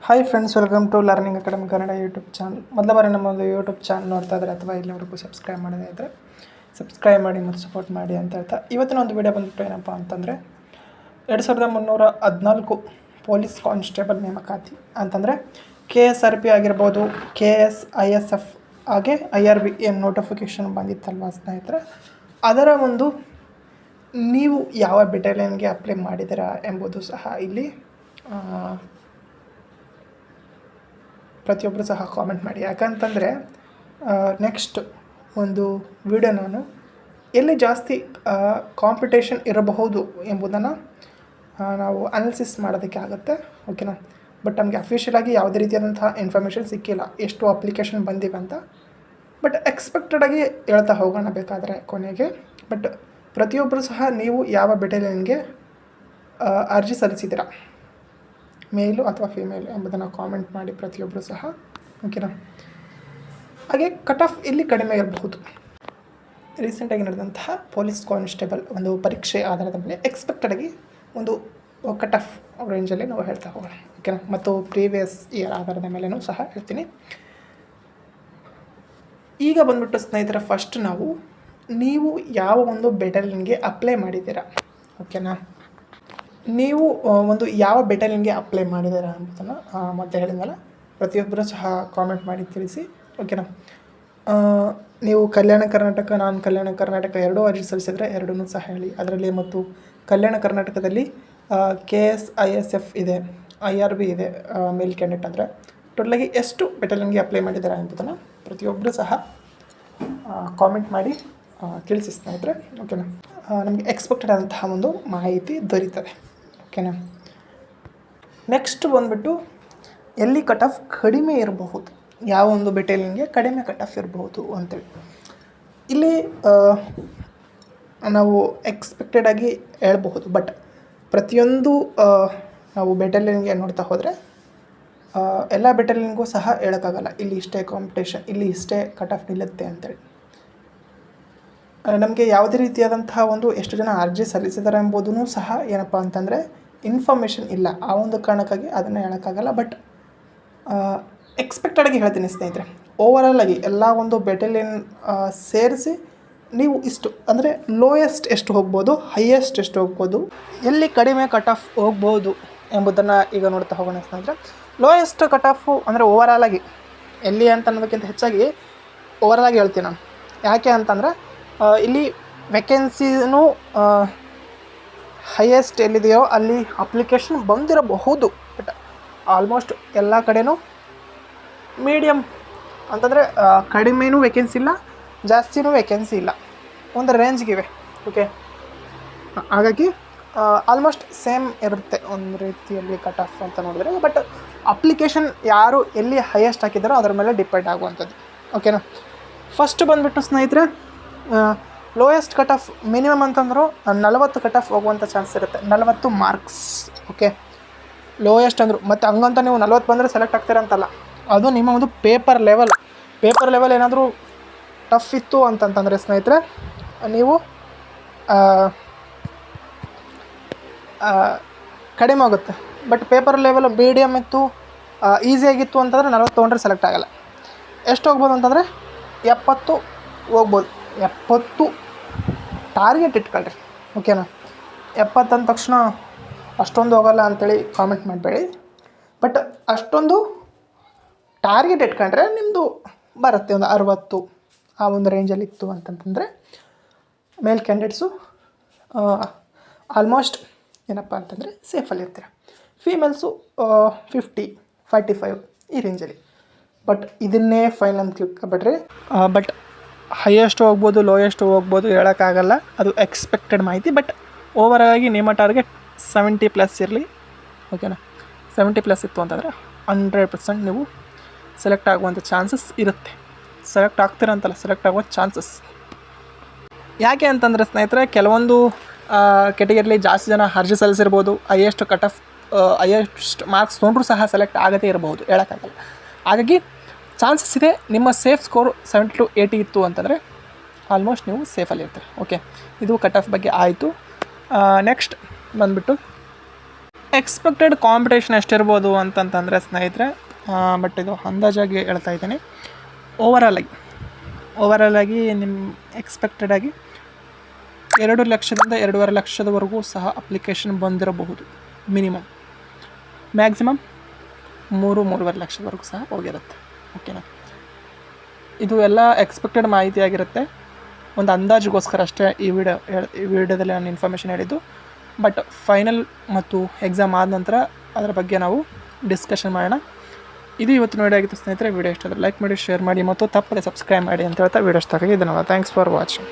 Hi friends, welcome to learning academy Kannada YouTube channel. ಮೊದಲ ಬಾರಿ ನಮ್ಮೊಂದು YouTube channel ನೋಡ್ತಾ ಇದ್ದರೆ ಅಥವಾ ಇಲ್ಲಿವರೆಗೂ ಸಬ್ಸ್ಕ್ರೈಬ್ ಮಾಡದೇ ಇದ್ದರೆ ಸಬ್ಸ್ಕ್ರೈಬ್ ಮಾಡಿ ಮತ್ತು ಸಪೋರ್ಟ್ ಮಾಡಿ ಅಂತ ಹೇಳ್ತಾ ಇವತ್ತಿನ ಒಂದು ವಿಡಿಯೋ ಬಂದುಬಿಟ್ಟು ಏನಪ್ಪ ಅಂತಂದರೆ 2314 ಪೊಲೀಸ್ ಕಾನ್ಸ್ಟೇಬಲ್ ನೇಮಕಾತಿ ಅಂತಂದರೆ KSRP ಆಗಿರ್ಬೋದು, KS ISF ಹಾಗೆ IRB ಏನು ನೋಟಿಫಿಕೇಷನ್ ಬಂದಿತ್ತಲ್ವ ಸ್ನೇಹಿತರೆ, ಅದರ ಒಂದು ನೀವು ಯಾವ ಬೆಟಾಲಿಯನ್ಗೆ ಅಪ್ಲೈ ಮಾಡಿದ್ದೀರಾ ಎಂಬುದು ಸಹ ಇಲ್ಲಿ ಪ್ರತಿಯೊಬ್ಬರು ಸಹ ಕಾಮೆಂಟ್ ಮಾಡಿ. ಯಾಕಂತಂದರೆ ನೆಕ್ಸ್ಟ್ ಒಂದು ವಿಡಿಯೋ ನಾನು ಎಲ್ಲಿ ಜಾಸ್ತಿ ಕಾಂಪಿಟೇಷನ್ ಇರಬಹುದು ಎಂಬುದನ್ನು ನಾವು ಅನಾಲಿಸಿಸ್ ಮಾಡೋದಕ್ಕೆ ಆಗುತ್ತೆ, ಓಕೆನಾ. ಬಟ್ ನಮಗೆ ಅಫಿಷಿಯಲಾಗಿ ಯಾವುದೇ ರೀತಿಯಾದಂತಹ ಇನ್ಫಾರ್ಮೇಷನ್ ಸಿಕ್ಕಿಲ್ಲ ಎಷ್ಟು ಅಪ್ಲಿಕೇಶನ್ ಬಂದಿವೆ ಅಂತ. ಬಟ್ ಎಕ್ಸ್ಪೆಕ್ಟೆಡಾಗಿ ಹೇಳ್ತಾ ಹೋಗೋಣ ಬೇಕಾದರೆ ಕೊನೆಗೆ. ಬಟ್ ಪ್ರತಿಯೊಬ್ಬರು ಸಹ ನೀವು ಯಾವ ಬೆಟಾಲಿಯನ್ಗೆ ಅರ್ಜಿ ಸಲ್ಲಿಸಿದ್ದೀರಾ, ಮೇಲು ಅಥವಾ ಫಿಮೇಲ್ ಎಂಬುದನ್ನು ಕಾಮೆಂಟ್ ಮಾಡಿ ಪ್ರತಿಯೊಬ್ಬರು ಸಹ, ಓಕೆನಾ. ಹಾಗೆ ಕಟ್ ಆಫ್ ಇಲ್ಲಿ ಕಡಿಮೆ ಇರಬಹುದು. ರೀಸೆಂಟಾಗಿ ನಡೆದಂತಹ ಪೊಲೀಸ್ ಕಾನ್ಸ್ಟೇಬಲ್ ಒಂದು ಪರೀಕ್ಷೆ ಆಧಾರದ ಮೇಲೆ ಎಕ್ಸ್ಪೆಕ್ಟೆಡಾಗಿ ಒಂದು ಕಟ್ ಆಫ್ ರೇಂಜಲ್ಲಿ ನಾವು ಹೇಳ್ತಾ ಹೋಗೋಣ, ಓಕೆನಾ. ಮತ್ತು ಪ್ರೀವಿಯಸ್ ಇಯರ್ ಆಧಾರದ ಮೇಲೆಯೂ ಸಹ ಹೇಳ್ತೀನಿ. ಈಗ ಬಂದುಬಿಟ್ಟು ಸ್ನೇಹಿತರ, ಫಸ್ಟ್ ನೀವು ಯಾವ ಒಂದು ಬೆಟಾಲಿಯನ್ಗೆ ಅಪ್ಲೈ ಮಾಡಿದ್ದೀರಾ, ಓಕೆನಾ. ನೀವು ಒಂದು ಯಾವ ಬೆಟಾಲಿಯನ್ಗೆ ಅಪ್ಲೈ ಮಾಡಿದ್ದೀರಾ ಎಂಬುದನ್ನು ಮತ್ತೆ ಹೇಳಿದ್ನಲ್ಲ, ಪ್ರತಿಯೊಬ್ಬರು ಸಹ ಕಾಮೆಂಟ್ ಮಾಡಿ ತಿಳಿಸಿ, ಓಕೆನಾ. ನೀವು ಕಲ್ಯಾಣ ಕರ್ನಾಟಕ, ನಾನು ಕಲ್ಯಾಣ ಕರ್ನಾಟಕ ಎರಡೂ ಅರ್ಜಿ ಸಲ್ಲಿಸಿದರೆ ಎರಡೂ ಸಹ ಹೇಳಿ. ಅದರಲ್ಲಿ ಮತ್ತು ಕಲ್ಯಾಣ ಕರ್ನಾಟಕದಲ್ಲಿ KS ISF ಇದೆ, IRB ಇದೆ, ಮೇಲ್ ಕ್ಯಾಂಡಿಡೇಟ್ ಅಂದರೆ ಟೋಟಲಾಗಿ ಎಷ್ಟು ಬೆಟಾಲಿಯನ್ಗೆ ಅಪ್ಲೈ ಮಾಡಿದ್ದೀರಾ ಎಂಬುದನ್ನು ಪ್ರತಿಯೊಬ್ಬರು ಸಹ ಕಾಮೆಂಟ್ ಮಾಡಿ ತಿಳಿಸಿ ಸ್ನೇಹಿತರೆ, ಓಕೆನಾ. ನಮಗೆ ಎಕ್ಸ್ಪೆಕ್ಟೆಡ್ ಆದಂತಹ ಒಂದು ಮಾಹಿತಿ ದೊರೀತದೆ, ಓಕೆನಾ. ನೆಕ್ಸ್ಟ್ ಬಂದುಬಿಟ್ಟು ಎಲ್ಲಿ ಕಟ್ ಆಫ್ ಕಡಿಮೆ ಇರಬಹುದು, ಯಾವ ಒಂದು ಬೆಟಾಲಿಯನ್ಗೆ ಕಡಿಮೆ ಕಟ್ ಆಫ್ ಇರಬಹುದು ಅಂತೇಳಿ ಇಲ್ಲಿ ನಾವು ಎಕ್ಸ್ಪೆಕ್ಟೆಡಾಗಿ ಹೇಳ್ಬಹುದು. ಬಟ್ ಪ್ರತಿಯೊಂದು ನಾವು ಬೆಟಾಲಿಯನ್ಗೆ ನೋಡ್ತಾ ಹೋದರೆ ಎಲ್ಲ ಬೆಟಾಲಿಯನ್ಗೂ ಸಹ ಹೇಳೋಕ್ಕಾಗಲ್ಲ ಇಲ್ಲಿ ಇಷ್ಟೇ ಕಾಂಪಿಟೇಷನ್, ಇಲ್ಲಿ ಇಷ್ಟೇ ಕಟ್ ಆಫ್ ನಿಲ್ಲುತ್ತೆ ಅಂತೇಳಿ. ನಮಗೆ ಯಾವುದೇ ರೀತಿಯಾದಂತಹ ಒಂದು ಎಷ್ಟು ಜನ ಅರ್ಜಿ ಸಲ್ಲಿಸಿದ್ದಾರೆ ಎಂಬುದೂ ಸಹ ಏನಪ್ಪ ಅಂತಂದರೆ ಇನ್ಫಾರ್ಮೇಷನ್ ಇಲ್ಲ. ಆ ಒಂದು ಕಾರಣಕ್ಕಾಗಿ ಅದನ್ನು ಹೇಳೋಕ್ಕಾಗಲ್ಲ. ಬಟ್ ಎಕ್ಸ್ಪೆಕ್ಟೆಡಾಗಿ ಹೇಳ್ತೀನಿ ಸ್ನೇಹಿತರೆ, ಓವರಾಲಾಗಿ ಎಲ್ಲ ಒಂದು ಬೆಟಾಲಿಯನ್ ಸೇರಿಸಿ ನೀವು ಇಷ್ಟು ಅಂದರೆ ಲೋಯೆಸ್ಟ್ ಎಷ್ಟು ಹೋಗ್ಬೋದು, ಹೈಯೆಸ್ಟ್ ಎಷ್ಟು ಹೋಗ್ಬೋದು, ಎಲ್ಲಿ ಕಡಿಮೆ ಕಟ್ ಆಫ್ ಹೋಗ್ಬೋದು ಎಂಬುದನ್ನು ಈಗ ನೋಡ್ತಾ ಹೋಗೋಣ ಸ್ನೇಹಿತರೆ. ಲೋಯೆಸ್ಟ್ ಕಟ್ ಆಫು ಅಂದರೆ ಓವರಾಲಾಗಿ ಎಲ್ಲಿ ಅಂತ ಅನ್ನೋದಕ್ಕಿಂತ ಹೆಚ್ಚಾಗಿ ಓವರಾಲಾಗಿ ಹೇಳ್ತೀನಿ ನಾನು. ಯಾಕೆ ಅಂತಂದರೆ ಇಲ್ಲಿ ವೇಕೆನ್ಸಿನೂ ಹೈಯೆಸ್ಟ್ ಎಲ್ಲಿದೆಯೋ ಅಲ್ಲಿ ಅಪ್ಲಿಕೇಶನ್ ಬಂದಿರಬಹುದು. ಬಟ್ ಆಲ್ಮೋಸ್ಟ್ ಎಲ್ಲ ಕಡೆನೂ ಮೀಡಿಯಮ್ ಅಂತಂದರೆ ಕಡಿಮೆನೂ ವೇಕೆನ್ಸಿ ಇಲ್ಲ, ಜಾಸ್ತಿನೂ ವೇಕೆನ್ಸಿ ಇಲ್ಲ, ಒಂದು ರೇಂಜ್ಗಿವೆ, ಓಕೆ. ಹಾಗಾಗಿ ಆಲ್ಮೋಸ್ಟ್ ಸೇಮ್ ಇರುತ್ತೆ ಒಂದು ರೀತಿಯಲ್ಲಿ ಕಟ್ ಆಫ್ ಅಂತ ನೋಡಿದ್ರೆ. ಬಟ್ ಅಪ್ಲಿಕೇಶನ್ ಯಾರು ಎಲ್ಲಿ ಹೈಯೆಸ್ಟ್ ಹಾಕಿದ್ದಾರೋ ಅದರ ಮೇಲೆ ಡಿಪೆಂಡ್ ಆಗುವಂಥದ್ದು, ಓಕೆನಾ. ಫಸ್ಟ್ ಬಂದುಬಿಟ್ಟು ಸ್ನೇಹಿತರೆ, ಲೋಯೆಸ್ಟ್ ಕಟ್ ಆಫ್ ಮಿನಿಮಮ್ ಅಂತಂದರೂ 40 ಕಟ್ ಆಫ್ ಹೋಗುವಂಥ ಚಾನ್ಸ್ ಇರುತ್ತೆ, 40 ಮಾರ್ಕ್ಸ್, ಓಕೆ. ಲೋಯೆಸ್ಟ್ ಅಂದರು ಮತ್ತು ಹಂಗಂತ ನೀವು 40 ಬಂದರೆ ಸೆಲೆಕ್ಟ್ ಆಗ್ತೀರಂತಲ್ಲ, ಅದು ನಿಮ್ಮ ಒಂದು ಪೇಪರ್ ಲೆವೆಲ್ ಏನಾದರೂ ಟಫ್ ಇತ್ತು ಅಂತಂತಂದರೆ ಸ್ನೇಹಿತರೆ, ನೀವು ಕಡಿಮೆ ಆಗುತ್ತೆ. ಬಟ್ ಪೇಪರ್ ಲೆವೆಲ್ ಮೀಡಿಯಮ್ ಇತ್ತು, ಈಸಿಯಾಗಿತ್ತು ಅಂತಂದರೆ 40 ತೊಗೊಂಡ್ರೆ ಸೆಲೆಕ್ಟ್ ಆಗೋಲ್ಲ. ಎಷ್ಟು ಹೋಗ್ಬೋದು ಅಂತಂದರೆ 70 ಹೋಗ್ಬೋದು. 70 ಟಾರ್ಗೆಟ್ ಇಟ್ಕೊಳ್ರಿ, ಓಕೆನಾ. 70 ಅಂದ ತಕ್ಷಣ ಅಷ್ಟೊಂದು ಹೋಗೋಲ್ಲ ಅಂಥೇಳಿ ಕಾಮೆಂಟ್ ಮಾಡಬೇಡಿ. ಬಟ್ ಅಷ್ಟೊಂದು ಟಾರ್ಗೆಟ್ ಇಟ್ಕೊಂಡ್ರೆ ನಿಮ್ಮದು ಬರುತ್ತೆ ಒಂದು 60 ಆ ಒಂದು ರೇಂಜಲ್ಲಿ ಇತ್ತು ಅಂತಂತಂದರೆ ಮೇಲ್ ಕ್ಯಾಂಡಿಡೇಟ್ಸು ಆಲ್ಮೋಸ್ಟ್ ಏನಪ್ಪ ಅಂತಂದರೆ ಸೇಫಲ್ಲಿರ್ತೀರ. ಫೀಮೇಲ್ಸು 50-45 ಈ ರೇಂಜಲ್ಲಿ. ಬಟ್ ಇದನ್ನೇ ಫೈನಲ್ ಅಂತ ತಿಳ್ಕೊಬೇಡ್ರಿ. ಬಟ್ ಹೈಯೆಸ್ಟ್ ಹೋಗ್ಬೋದು, ಲೋಯೆಸ್ಟ್ ಹೋಗ್ಬೋದು, ಹೇಳೋಕ್ಕಾಗಲ್ಲ, ಅದು ಎಕ್ಸ್ಪೆಕ್ಟೆಡ್ ಮಾಹಿತಿ. ಬಟ್ ಓವರಾಗಿ ನಿಮ್ಮ ಟಾರ್ಗೆಟ್ 70+ ಇರಲಿ, ಓಕೆನಾ. 70+ ಇತ್ತು ಅಂತಂದರೆ 100% ನೀವು ಸೆಲೆಕ್ಟ್ ಆಗುವಂಥ ಚಾನ್ಸಸ್ ಇರುತ್ತೆ. ಸೆಲೆಕ್ಟ್ ಆಗ್ತೀರಂತಲ್ಲ, ಸೆಲೆಕ್ಟ್ ಆಗುವ ಚಾನ್ಸಸ್. ಯಾಕೆ ಅಂತಂದರೆ ಸ್ನೇಹಿತರೆ, ಕೆಲವೊಂದು ಕೆಟಗರಿಲಿ ಜಾಸ್ತಿ ಜನ ಅರ್ಜಿ ಸಲ್ಲಿಸಿರ್ಬೋದು, highest cut off highest marks ತೊಗೊಂಡ್ರೂ ಸಹ ಸೆಲೆಕ್ಟ್ ಆಗದೇ ಇರಬಹುದು, ಹೇಳೋಕ್ಕಾಗಲ್ಲ. ಹಾಗಾಗಿ ಚಾನ್ಸಸ್ ಇದೆ. ನಿಮ್ಮ ಸೇಫ್ ಸ್ಕೋರ್ 70 to 80 ಇತ್ತು ಅಂತಂದರೆ ಆಲ್ಮೋಸ್ಟ್ ನೀವು ಸೇಫಲ್ಲಿ ಇರ್ತೀರಿ, ಓಕೆ. ಇದು ಕಟ್ ಆಫ್ ಬಗ್ಗೆ ಆಯಿತು. ನೆಕ್ಸ್ಟ್ ಬಂದುಬಿಟ್ಟು ಎಕ್ಸ್ಪೆಕ್ಟೆಡ್ ಕಾಂಪಿಟೇಷನ್ ಎಷ್ಟಿರ್ಬೋದು ಅಂತಂತಂದರೆ ಸ್ನೇಹಿತರೆ, ಬಟ್ ಇದು ಅಂದಾಜಾಗಿ ಹೇಳ್ತಾ ಇದ್ದೀನಿ. ಓವರಾಲ್ ಆಗಿ ನಿಮ್ಮ ಎಕ್ಸ್ಪೆಕ್ಟೆಡ್ ಆಗಿ 2 ಲಕ್ಷದಿಂದ 2.5 ಲಕ್ಷದವರೆಗೂ ಸಹ ಅಪ್ಲಿಕೇಶನ್ ಬಂದಿರಬಹುದು. ಮಿನಿಮಮ್, ಮ್ಯಾಕ್ಸಿಮಮ್ 3-3.5 ಲಕ್ಷದವರೆಗೂ ಸಹ ಹೋಗಿರುತ್ತೆ. ಓಕೆನಾ, ಇದು ಎಲ್ಲ ಎಕ್ಸ್ಪೆಕ್ಟೆಡ್ ಮಾಹಿತಿ ಆಗಿರುತ್ತೆ. ಒಂದು ಅಂದಾಜಿಗೋಸ್ಕರ ಅಷ್ಟೇ ಈ ವಿಡಿಯೋದಲ್ಲಿ ನಾನು ಇನ್ಫಾರ್ಮೇಷನ್ ಹೇಳಿದ್ದು. ಬಟ್ ಫೈನಲ್ ಮತ್ತು ಎಕ್ಸಾಮ್ ಆದ ನಂತರ ಅದರ ಬಗ್ಗೆ ನಾವು ಡಿಸ್ಕಷನ್ ಮಾಡೋಣ. ಇದು ಇವತ್ತಿನ ವಿಡಿಯೋ ಆಗಿತ್ತು ಸ್ನೇಹಿತರೆ. ವಿಡಿಯೋ ಇಷ್ಟ ಆದರೆ ಲೈಕ್ ಮಾಡಿ, ಶೇರ್ ಮಾಡಿ ಮತ್ತು ತಪ್ಪದೆ ಸಬ್ಸ್ಕ್ರೈಬ್ ಮಾಡಿ ಅಂತ ಹೇಳ್ತಾ ವಿಡಿಯೋ ಇಷ್ಟ ಆಗಿ ಧನ್ಯವಾದ. Thanks for watching.